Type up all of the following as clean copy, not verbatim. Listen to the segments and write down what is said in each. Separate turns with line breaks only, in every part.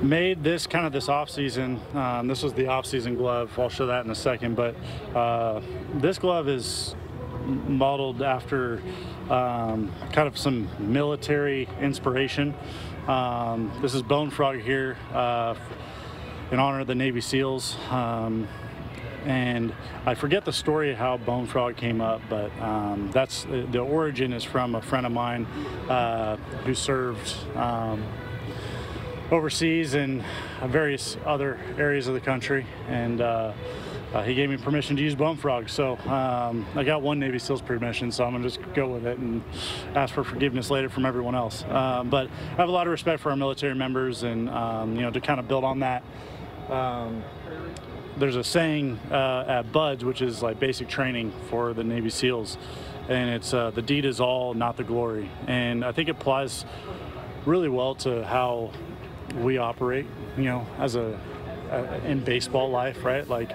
Made this this off season. This was the off season glove. I'll show that in a second. But this glove is modeled after kind of some military inspiration. This is Bone Frog here in honor of the Navy SEALs. And I forget the story of how Bone Frog came up, but that's the origin is from a friend of mine who served overseas in various other areas of the country, and he gave me permission to use Bone Frog. So I got one Navy SEALs permission, so I'm gonna just go with it and ask for forgiveness later from everyone else. But I have a lot of respect for our military members, and you know, to kind of build on that. There's a saying at BUDS, which is like basic training for the Navy SEALs, and it's the deed is all, not the glory. And I think it applies really well to how we operate, you know, as in baseball life, right? Like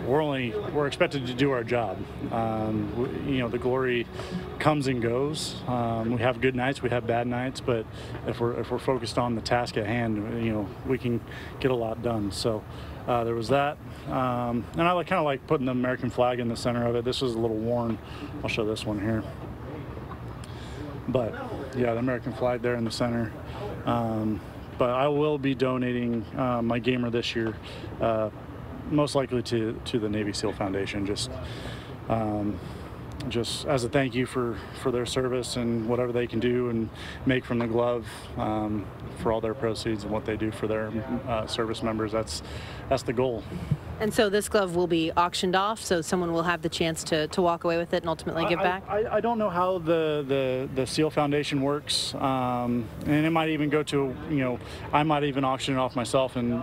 we're expected to do our job. You know, the glory comes and goes. We have good nights, we have bad nights, but if we're focused on the task at hand, you know, we can get a lot done. So there was that, and I kind of like putting the American flag in the center of it. This was a little worn. I'll show this one here. But yeah, the American flag there in the center. But I will be donating my gamer this year, most likely to the Navy SEAL Foundation, just as a thank you for their service and whatever they can do and make from the glove, for all their proceeds and what they do for their service members. That's the goal.
And so this glove will be auctioned off, so someone will have the chance to walk away with it and ultimately give back?
I don't know how the SEAL Foundation works, and it might even go to, you know, I might even auction it off myself and,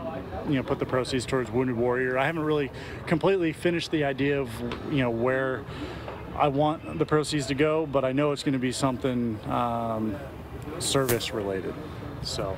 you know, put the proceeds towards Wounded Warrior. I haven't really completely finished the idea of, you know, where I want the proceeds to go, but I know it's going to be something service related.
So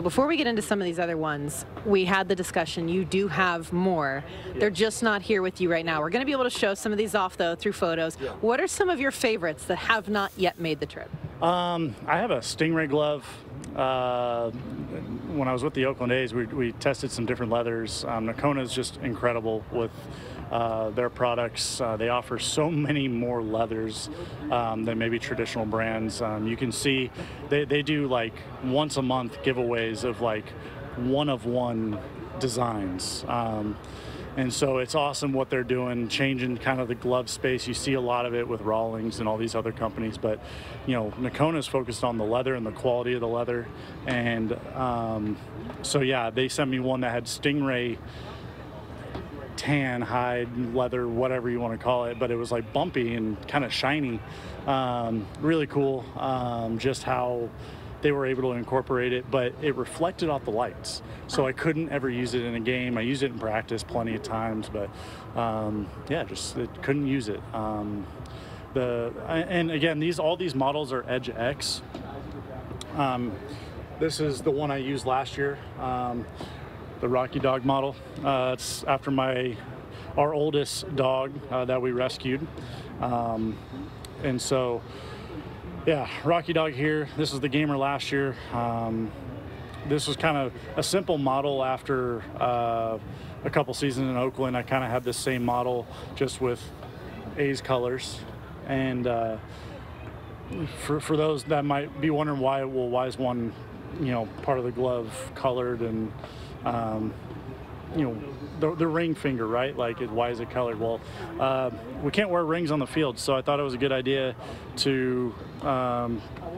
before we get into some of these other ones, we had the discussion, you do have more. Yeah. They're just not here with you right now. We're going to be able to show some of these off, though, through photos. Yeah. What are some of your favorites that have not yet made the trip? I
have a Stingray glove. When I was with the Oakland A's, we tested some different leathers. Nakona is just incredible with their products. They offer so many more leathers than maybe traditional brands. You can see they do like once a month giveaways of like one-of-one designs. And so it's awesome what they're doing, changing kind of the glove space. You see a lot of it with Rawlings and all these other companies, but you know, Nakona's focused on the leather and the quality of the leather. And so yeah, they sent me one that had Stingray tan, hide, leather, whatever you want to call it, but it was like bumpy and kind of shiny. Really cool, just how they were able to incorporate it, but it reflected off the lights. So I couldn't ever use it in a game. I used it in practice plenty of times, but yeah, just couldn't use it. And again, all these models are Edge X. This is the one I used last year, the Rocky Dog model. It's after our oldest dog that we rescued, and so. Yeah, Rocky Dog here. This was the gamer last year. This was kind of a simple model after a couple seasons in Oakland. I kind of had this same model just with A's colors. And for those that might be wondering why is one, you know, part of the glove colored, and you know, the ring finger, right? Like, why is it colored? Well, we can't wear rings on the field, so I thought it was a good idea to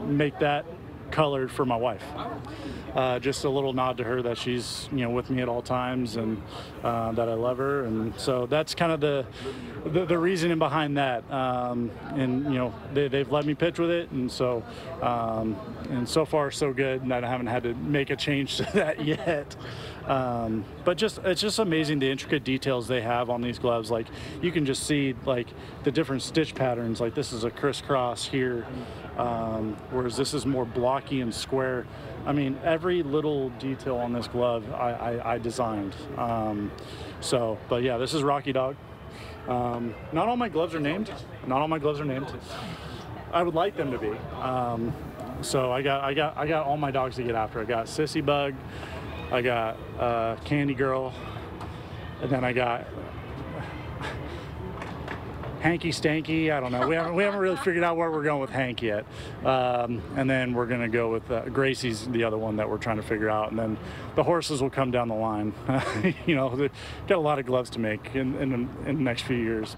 make that colored for my wife. Just a little nod to her that she's, you know, with me at all times, and that I love her, and so that's kind of the reasoning behind that. And you know, they've let me pitch with it, and so far so good, and I haven't had to make a change to that yet. But it's just amazing the intricate details they have on these gloves. Like, you can just see like the different stitch patterns. Like, this is a crisscross here, whereas this is more blocky and square. I mean, every little detail on this glove I designed. But yeah, this is Rocky Dog. Not all my gloves are named. Not all my gloves are named. I would like them to be. So I got all my dogs to get after. I got Sissy Bug, I got Candy Girl, and then I got Hanky Stanky. I don't know. We haven't really figured out where we're going with Hank yet. And then we're gonna go with Gracie's the other one that we're trying to figure out. And then the horses will come down the line. You know, they've got a lot of gloves to make in the next few years.